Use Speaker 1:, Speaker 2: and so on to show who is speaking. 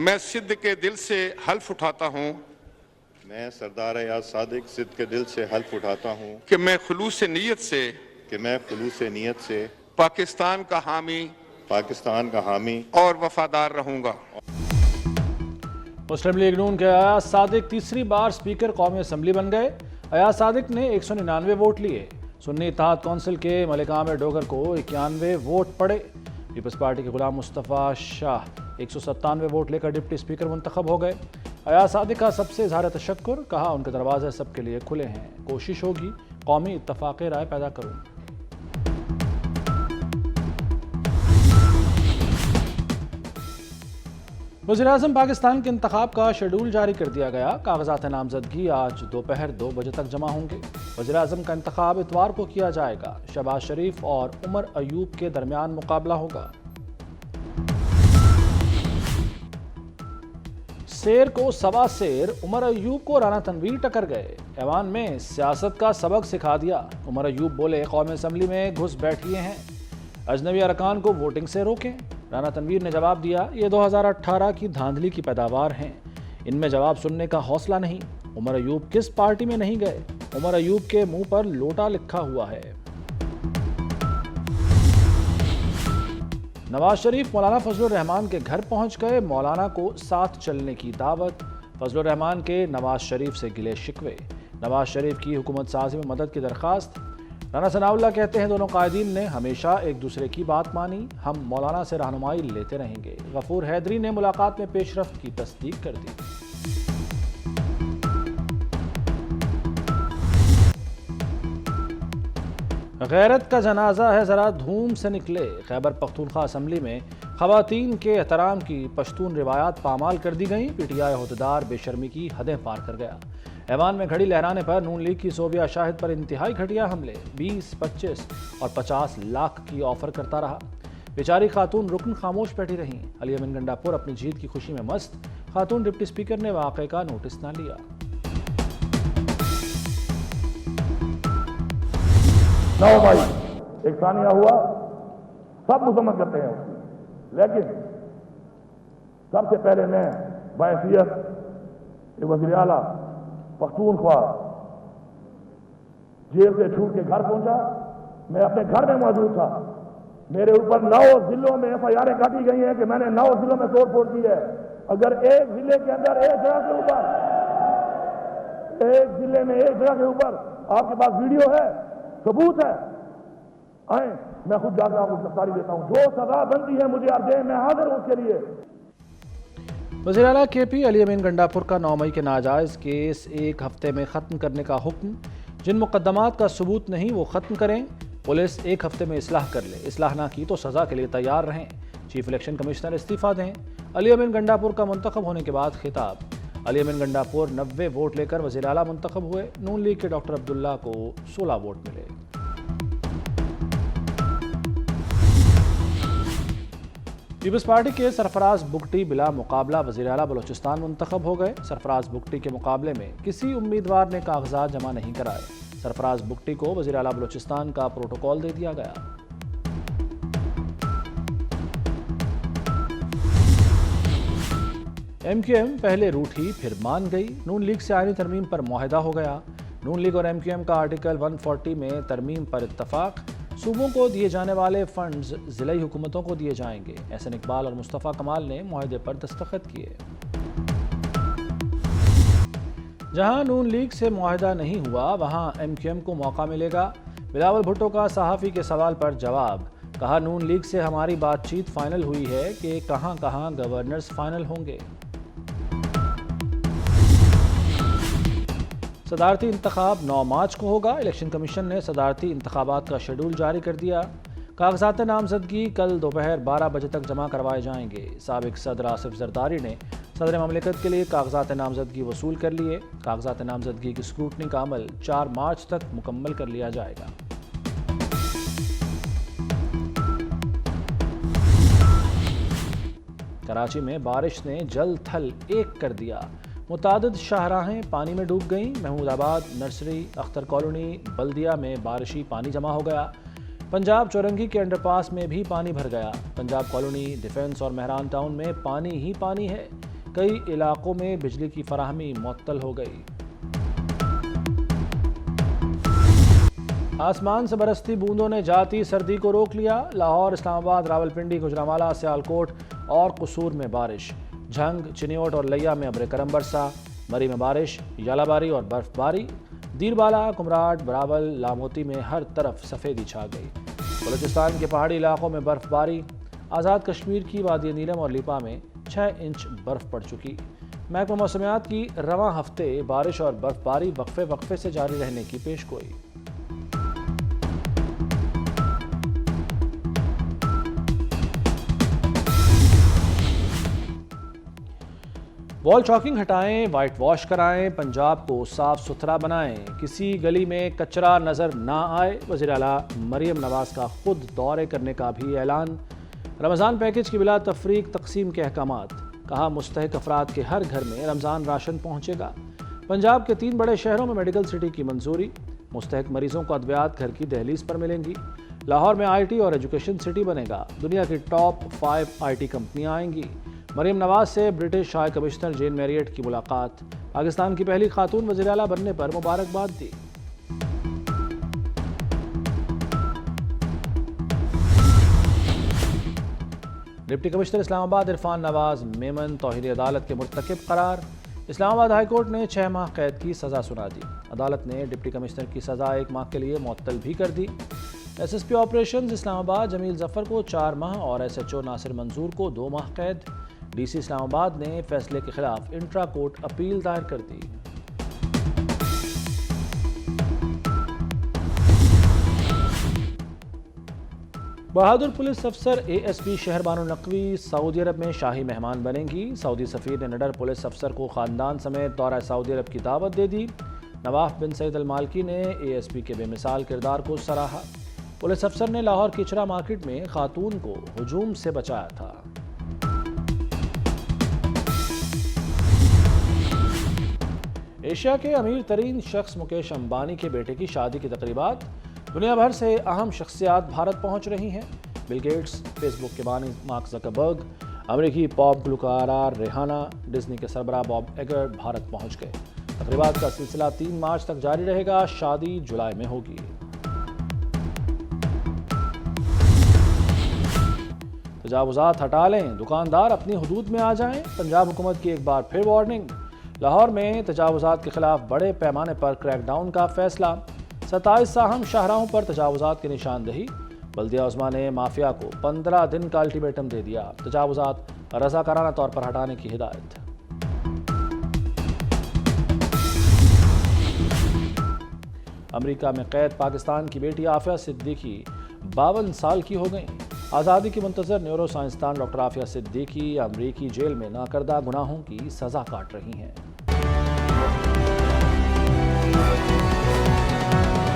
Speaker 1: मैं सिद्ध के दिल से हल्फ उठाता हूँ
Speaker 2: मैं सरदार अयाज सादिक सिद्ध के दिल से हल्फ उठाता हूँ
Speaker 1: कि मैं खुलूस नीयत से पाकिस्तान का हामी और वफादार रहूँगा।
Speaker 3: मुस्लिम लीग नून के अयाज सादिक तीसरी बार स्पीकर कौमी असम्बली बन गए। अयाज सादिक ने 199 वोट लिए। सुन्नी इत्तेहाद कौंसिल के मलिक आमिर डोगर को 91 वोट पड़े। पीपल्स पार्टी के गुलाम मुस्तफ़ा शाह 197 वोट लेकर डिप्टी स्पीकर मुंतखब हो गए। अयाज सादिक का सबसे इजहार तशक्कुर, कहा उनके दरवाजे सबके लिए खुले हैं, कोशिश होगी कौमी इत्तफाक़ राय पैदा करूँ। वज़ीर-ए-आज़म पाकिस्तान के इंतखाब का शेड्यूल जारी कर दिया गया। कागजात नामजदगी आज दोपहर 2 बजे तक जमा होंगे। वज़ीर-ए-आज़म का इंतखाब इतवार को किया जाएगा। शहबाज शरीफ और उमर अयूब के दरमियान मुकाबला होगा। शेर को सवा शेर, उमर अयूब को राना तनवीर टक्कर गए। ऐवान में सियासत का सबक सिखा दिया। उमर अयूब बोले, कौमी असम्बली में घुस बैठिए हैं, अजनबी अरकान को वोटिंग से रोकें। राना तनवीर ने जवाब दिया, ये 2018 की धांधली की पैदावार हैं, इनमें जवाब सुनने का हौसला नहीं। उमर अयूब किस पार्टी में नहीं गए? उमर अयूब के मुंह पर लोटा लिखा हुआ है। नवाज शरीफ मौलाना फजलुर रहमान के घर पहुंच गए। मौलाना को साथ चलने की दावत। फजलुर रहमान के नवाज शरीफ से गिले शिकवे। नवाज शरीफ की हुकूमत साजी में मदद की दरख्वास्त। राना सनाउल्लाह कहते हैं, दोनों कायदीन ने हमेशा एक दूसरे की बात मानी, हम मौलाना से रहनुमाई लेते रहेंगे। गफूर हैदरी ने मुलाकात में पेशरफ्त की तस्दीक कर दी। गैरत का जनाजा है, ज़रा धूम से निकले। खैबर पख्तूनख्वा असम्बली में ख़वातीन के एहतराम की पश्तून रिवायात पामाल कर दी गई। पीटीआई अहदेदार बेशर्मी की हदें पार कर गया। ऐवान में घड़ी लहराने पर नून लीग की सोबिया शाहिद पर इंतहाई घटिया हमले। 20, 25 और 50 लाख की ऑफर करता रहा। बेचारी खातून रुकन खामोश बैठी रहीं। अली अमीन गंडापुर अपनी जीत की खुशी में मस्त। खातून डिप्टी स्पीकर ने वाक़े का नोटिस न लिया।
Speaker 4: नौ भाई एक सानिया हुआ, सब मुसम्मत करते हैं उसकी, लेकिन सबसे पहले मैं बहैसियत वज़ीर आला पख्तूनख्वा जेल से छूट के घर पहुंचा। मैं अपने घर में मौजूद था। मेरे ऊपर 9 जिलों में FIR काटी गई हैं कि मैंने 9 जिलों में तोड़ फोड़ की है। अगर एक जिले के अंदर एक जगह के ऊपर, एक जिले में एक जगह के ऊपर आपके पास वीडियो है, सबूत है, आए मैं खुद जाकर आपको गिरफ्तारी देता हूं। जो सजा बनती है मुझे आप दें, मैं हाजिर हूं उसके लिए।
Speaker 3: वज़ीर आला KP अली अमीन गंडापुर का 9 मई के नाजायज़ केस 1 हफ्ते में ख़त्म करने का हुक्म। जिन मुकदमात का सबूत नहीं वो ख़त्म करें। पुलिस 1 हफ्ते में इस्लाह कर ले, इस्लाह ना की तो सज़ा के लिए तैयार रहें। चीफ इलेक्शन कमिश्नर इस्तीफ़ा दें। अली अमीन गंडापुर का मुंतखब होने के बाद खिताब। अली अमीन गंडापुर 90 वोट लेकर वज़ीर आला मुंतखब हुए। नून लीग के डॉक्टर अब्दुल्ला को 16 वोट मिले। पीपल्स पार्टी के सरफराज बुगटी बिला मुकाबला वज़ीर आला बलूचिस्तान मुंतखब हो गए। सरफराज बुगटी के मुकाबले में किसी उम्मीदवार ने कागजात जमा नहीं कराए। सरफराज बुगटी को वज़ीर आला बलूचिस्तान का प्रोटोकॉल दे दिया गया। MQM पहले रूठी फिर मान गई। नून लीग से आईनी तरमीम पर मुआहिदा हो गया। नून लीग और MQM का आर्टिकल 140 में तरमीम पर इत्तफाक। सूबों को दिए जाने वाले फंड्स ज़िलाई हुकूमतों को दिए जाएंगे। एहसन इकबाल और मुस्तफ़ा कमाल ने मुआहिदे पर दस्तखत किए। जहां नून लीग से मुआहिदा नहीं हुआ वहां MQM को मौका मिलेगा। बिलावल भुट्टो का सहाफ़ी के सवाल पर जवाब। कहा, नून लीग से हमारी बातचीत फाइनल हुई है कि कहां कहां गवर्नर्स फाइनल होंगे। सदारती इंतखाब 9 मार्च को होगा। इलेक्शन कमीशन ने सदारती इंतखाबात का शेड्यूल जारी कर दिया। कागजात नामजदगी कल दोपहर 12 बजे तक जमा करवाए जाएंगे। साबिक सदर आसिफ जरदारी ने सदर ममलिकत के लिए कागजात नामजदगी वसूल कर लिए। कागजात नामजदगी की स्क्रूटनी का अमल 4 मार्च तक मुकम्मल कर लिया जाएगा। कराची में बारिश ने जल थल एक कर दिया। मुतादिद शाहराहें पानी में डूब गईं। महमूदाबाद, नर्सरी, अख्तर कॉलोनी, बल्दिया में बारिशी पानी जमा हो गया। पंजाब चौरंगी के अंडरपास में भी पानी भर गया। पंजाब कॉलोनी, डिफेंस और मेहरान टाउन में पानी ही पानी है। کئی علاقوں میں بجلی کی فراہمی معطل ہو گئی۔ آسمان سے برستی بوندوں نے جاتی سردی کو روک لیا۔ لاہور، اسلام آباد، راولپنڈی، گوجرانوالہ، سیالکوٹ اور قصور میں بارش، جھنگ، چنیوٹ اور لیا میں ابر کرم برسا، مری میں بارش، یالہ باری اور برف باری، دیر بالا، کمراٹ، براول، لاموتی میں ہر طرف سفیدی چھا گئی۔ بلوچستان کے پہاڑی علاقوں میں برف باری، آزاد کشمیر کی وادی نیلم اور لیپا میں 6 انچ برف پڑ چکی۔ محکمہ موسمیات کی رواں ہفتے بارش اور برف باری وقفے وقفے سے جاری رہنے کی پیش گوئی۔ وال چاکنگ ہٹائیں، وائٹ واش کرائیں، پنجاب کو صاف ستھرا بنائیں، کسی گلی میں کچرا نظر نہ آئے۔ وزیر اعلیٰ مریم نواز کا خود دورے کرنے کا بھی اعلان۔ رمضان پیکج کی بلا تفریق تقسیم کے احکامات، کہا مستحق افراد کے ہر گھر میں رمضان راشن پہنچے گا۔ پنجاب کے 3 بڑے شہروں میں میڈیکل سٹی کی منظوری، مستحق مریضوں کو ادویات گھر کی دہلیز پر ملیں گی۔ لاہور میں آئی ٹی اور ایجوکیشن سٹی بنے گا، دنیا کی ٹاپ 5 آئی ٹی کمپنیاں آئیں گی۔ مریم نواز سے British high commissioner Jane Marriott کی ملاقات، پاکستان کی پہلی خاتون وزیر اعلیٰ بننے پر مبارکباد دی۔ ڈپٹی کمشنر اسلام آباد عرفان نواز میمن توہین عدالت کے مرتکب قرار، اسلام آباد ہائی کورٹ نے 6 ماہ قید کی سزا سنا دی۔ عدالت نے ڈپٹی کمشنر کی سزا 1 ماہ کے لیے معطل بھی کر دی۔ ایس ایس پی آپریشنز اسلام آباد جمیل ظفر کو 4 ماہ اور ایس ایچ او ناصر منظور کو 2 ماہ قید۔ ڈی سی اسلام آباد نے فیصلے کے خلاف انٹرا کورٹ اپیل دائر کر دی۔ بہادر پولیس افسر اے ایس پی شہر بانو نقوی سعودی عرب میں شاہی مہمان بنیں گی۔ سعودی سفیر نے نڈر پولیس افسر کو خاندان سمیت دورہ سعودی عرب کی دعوت دے دی۔ نواف بن سعید المالکی نے اے ایس پی کے بے مثال کردار کو سراہا۔ پولیس افسر نے لاہور کچرا مارکیٹ میں خاتون کو ہجوم سے بچایا تھا۔ ایشیا کے امیر ترین شخص مکیش امبانی کے بیٹے کی شادی کی تقریبات، دنیا بھر سے اہم شخصیات بھارت پہنچ رہی ہیں۔ بل گیٹس، فیس بک کے بانی مارک زکربرگ، امریکی پاپ گلوکارہ ریحانہ، ڈزنی کے سربراہ باب ایگر بھارت پہنچ گئے۔ تقریبات کا سلسلہ 3 مارچ تک جاری رہے گا، شادی جولائی میں ہوگی۔ تجاوزات ہٹا لیں، دکاندار اپنی حدود میں آ جائیں، پنجاب حکومت کی ایک بار پھر وارننگ۔ لاہور میں تجاوزات کے خلاف بڑے پیمانے پر کریک ڈاؤن کا فیصلہ، 27 اہم شاہراہوں پر تجاوزات کی نشاندہی۔ بلدیہ عظمیٰ نے مافیا کو 15 دن کا الٹیمیٹم دے دیا، تجاوزات رضاکارانہ طور پر ہٹانے کی ہدایت۔ امریکہ میں قید پاکستان کی بیٹی عافیہ صدیقی 52 سال کی ہو گئیں۔ آزادی کی منتظر نیورو سائنسدان ڈاکٹر عافیہ صدیقی امریکی جیل میں ناکردہ گناہوں کی سزا کاٹ رہی ہیں۔